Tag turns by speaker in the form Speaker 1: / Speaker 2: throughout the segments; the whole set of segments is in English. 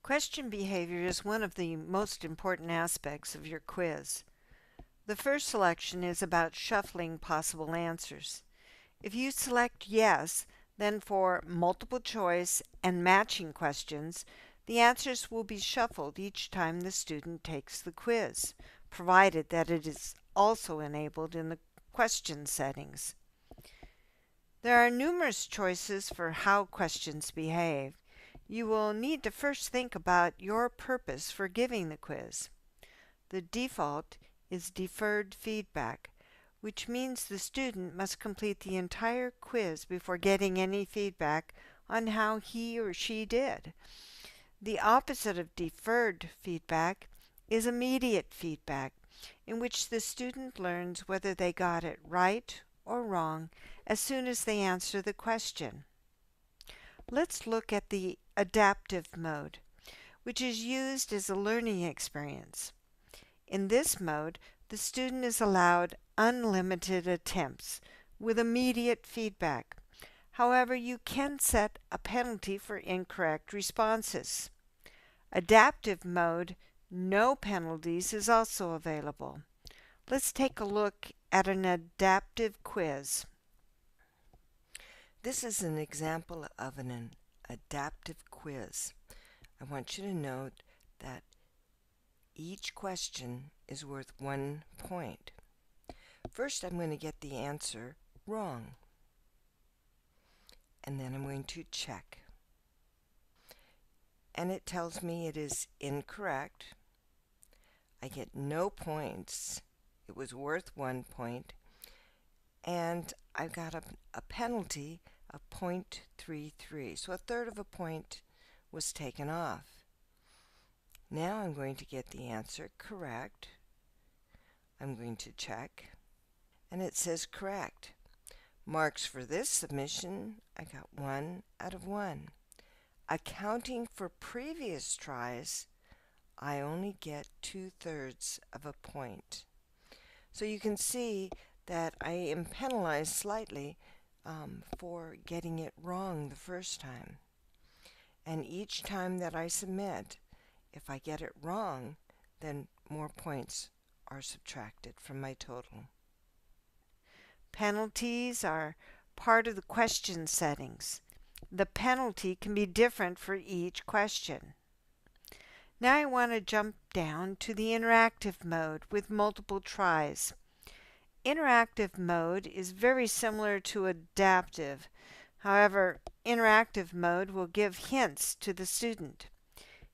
Speaker 1: Question behavior is one of the most important aspects of your quiz. The first selection is about shuffling possible answers. If you select yes, then for multiple choice and matching questions, the answers will be shuffled each time the student takes the quiz, provided that it is also enabled in the question settings. There are numerous choices for how questions behave. You will need to first think about your purpose for giving the quiz. The default is deferred feedback, which means the student must complete the entire quiz before getting any feedback on how he or she did. The opposite of deferred feedback is immediate feedback, in which the student learns whether they got it right or wrong as soon as they answer the question. Let's look at the adaptive mode, which is used as a learning experience. In this mode, the student is allowed unlimited attempts with immediate feedback. However, you can set a penalty for incorrect responses. Adaptive mode, no penalties, is also available. Let's take a look at an adaptive quiz.
Speaker 2: This is an example of an adaptive quiz. I want you to note that each question is worth 1 point. First, I'm going to get the answer wrong, and then I'm going to check. And it tells me it is incorrect. I get no points. It was worth 1 point. And I've got a penalty of 0.33. So a third of a point was taken off. Now I'm going to get the answer correct. I'm going to check. And it says correct. Marks for this submission, I got 1 out of 1. Accounting for previous tries, I only get 2/3 of a point. So you can see that I am penalized slightly for getting it wrong the first time. And each time that I submit, if I get it wrong, then more points are subtracted from my total.
Speaker 1: Penalties are part of the question settings. The penalty can be different for each question. Now I want to jump down to the interactive mode with multiple tries. Interactive mode is very similar to adaptive. However, interactive mode will give hints to the student.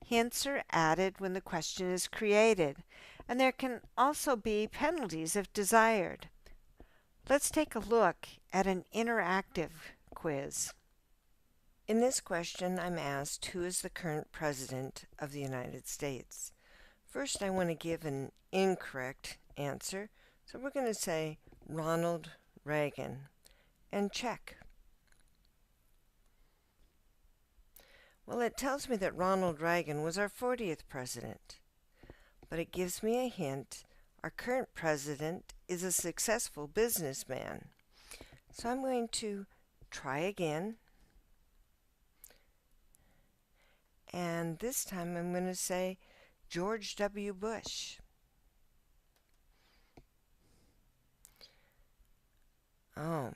Speaker 1: Hints are added when the question is created, and there can also be penalties if desired. Let's take a look at an interactive quiz.
Speaker 2: In this question, I'm asked who is the current president of the United States. First, I want to give an incorrect answer. So we're going to say Ronald Reagan and check. Well, it tells me that Ronald Reagan was our 40th president, but it gives me a hint. Our current president is a successful businessman. So I'm going to try again. And this time I'm going to say George W. Bush. Oh,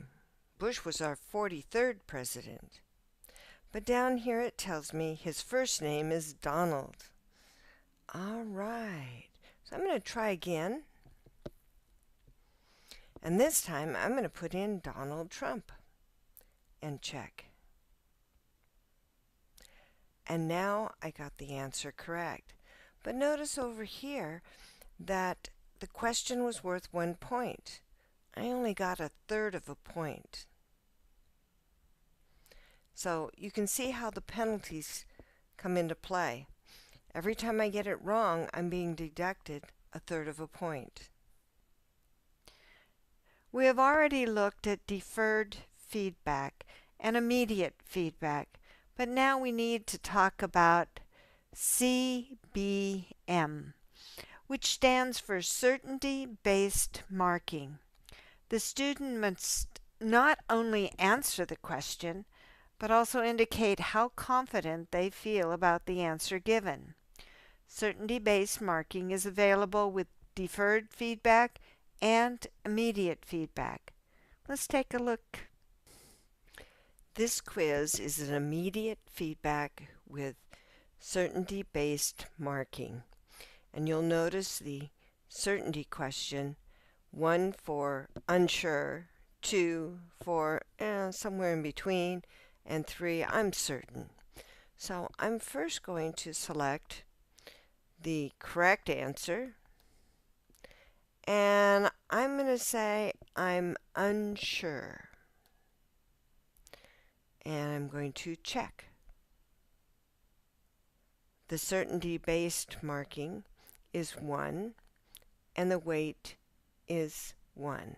Speaker 2: Bush was our 43rd president. But down here it tells me his first name is Donald. All right. So I'm going to try again. And this time I'm going to put in Donald Trump and check. And now I got the answer correct. But notice over here that the question was worth 1 point. I only got 1/3 of a point. So you can see how the penalties come into play. Every time I get it wrong, I'm being deducted 1/3 of a point.
Speaker 1: We have already looked at deferred feedback and immediate feedback, but now we need to talk about CBM, which stands for Certainty-Based Marking. The student must not only answer the question, but also indicate how confident they feel about the answer given. Certainty-based marking is available with deferred feedback and immediate feedback. Let's take a look.
Speaker 2: This quiz is an immediate feedback with certainty-based marking. And you'll notice the certainty question, 1 for unsure, 2 for somewhere in between, and 3, I'm certain. So I'm first going to select the correct answer, and I'm going to say I'm unsure. And I'm going to check. The certainty-based marking is 1, and the weight is 1.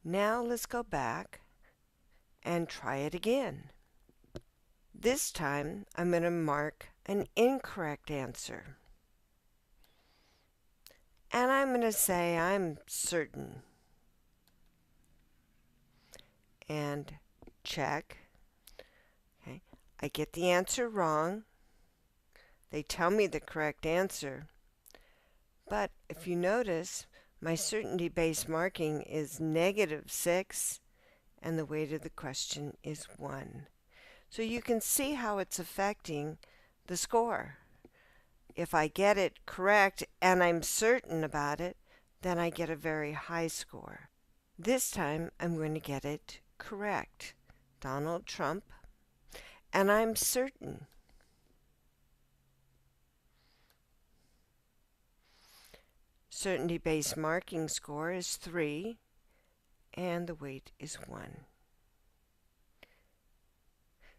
Speaker 2: Now let's go back and try it again. This time I'm going to mark an incorrect answer. And I'm going to say I'm certain. And check. Okay. I get the answer wrong. They tell me the correct answer. But if you notice, my certainty-based marking is -6, and the weight of the question is 1. So you can see how it's affecting the score. If I get it correct and I'm certain about it, then I get a very high score. This time I'm going to get it correct. Donald Trump, and I'm certain. Certainty-based marking score is 3, and the weight is 1.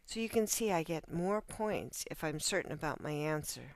Speaker 2: So you can see I get more points if I'm certain about my answer.